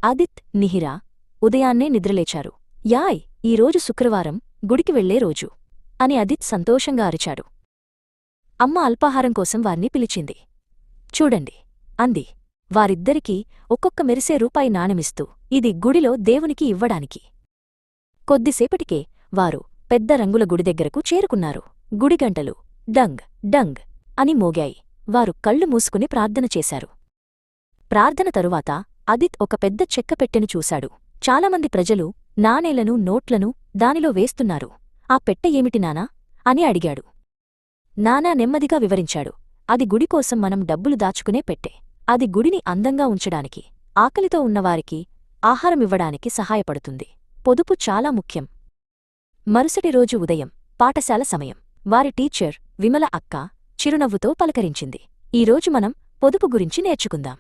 ఆదిత్, నిహిరా ఉదయాన్నే నిద్రలేచారు. యాయ్, ఈరోజు శుక్రవారం, గుడికి వెళ్లే రోజు అని ఆదిత్ సంతోషంగా అరిచాడు. అమ్మ అల్పాహారం కోసం వారిని పిలిచింది. చూడండి అంది. వారిద్దరికీ ఒక్కొక్క మెరిసే రూపాయి నాణెమిస్తూ, ఇది గుడిలో దేవునికి ఇవ్వడానికి. కొద్దిసేపటికే వారు పెద్ద రంగుల గుడి దగ్గరకు చేరుకున్నారు. గుడిగంటలు డంగ్ డంగ్ అని మోగాయి. వారు కళ్ళు మూసుకుని ప్రార్థన చేశారు. ప్రార్థన తరువాత ఆదిత్ ఒక పెద్ద చెక్కపెట్టెను చూశాడు. చాలామంది ప్రజలు నాణేలను, నోట్లను దానిలో వేస్తున్నారు. ఆ పెట్టె ఏమిటి నానా అని అడిగాడు. నానా నెమ్మదిగా వివరించాడు. అది గుడికోసం మనం డబ్బులు దాచుకునే పెట్టె. అది గుడిని అందంగా ఉంచడానికి, ఆకలితో ఉన్నవారికి ఆహారమివ్వడానికి సహాయపడుతుంది. పొదుపు చాలా ముఖ్యం. మరుసటి రోజు ఉదయం పాఠశాల సమయం. వారి టీచర్ విమల అక్క చిరునవ్వుతో పలకరించింది. ఈరోజు మనం పొదుపు గురించి నేర్చుకుందాం.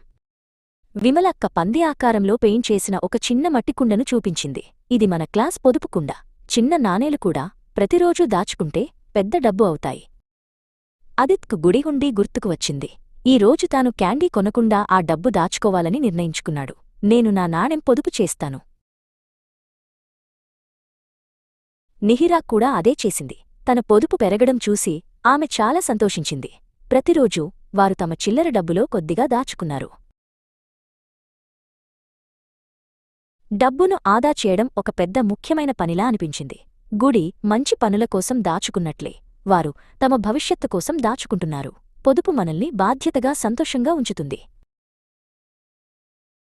విమలక్క పంది ఆకారంలో పెయింట్ చేసిన ఒక చిన్న మట్టికుండను చూపించింది. ఇది మన క్లాస్ పొదుపు కుండ. చిన్న నాణేలు కూడా ప్రతిరోజూ దాచుకుంటే పెద్ద డబ్బు అవుతాయి. ఆదిత్కు గుడి హుండీ గుర్తుకు వచ్చింది. ఈ రోజు తాను క్యాండీ కొనకుండా ఆ డబ్బు దాచుకోవాలని నిర్ణయించుకున్నాడు. నేను నా నాణెం పొదుపు చేస్తాను. నిహిరా కూడా అదే చేసింది. తన పొదుపు పెరగడం చూసి ఆమె చాలా సంతోషించింది. ప్రతిరోజూ వారు తమ చిల్లర డబ్బులో కొద్దిగా దాచుకున్నారు. డబ్బును ఆదా చేయడం ఒక పెద్ద ముఖ్యమైన పనిలా అనిపించింది. గుడి మంచి పనుల కోసం దాచుకున్నట్లే వారు తమ భవిష్యత్తు కోసం దాచుకుంటున్నారు. పొదుపు మనల్ని బాధ్యతగా, సంతోషంగా ఉంచుతుంది.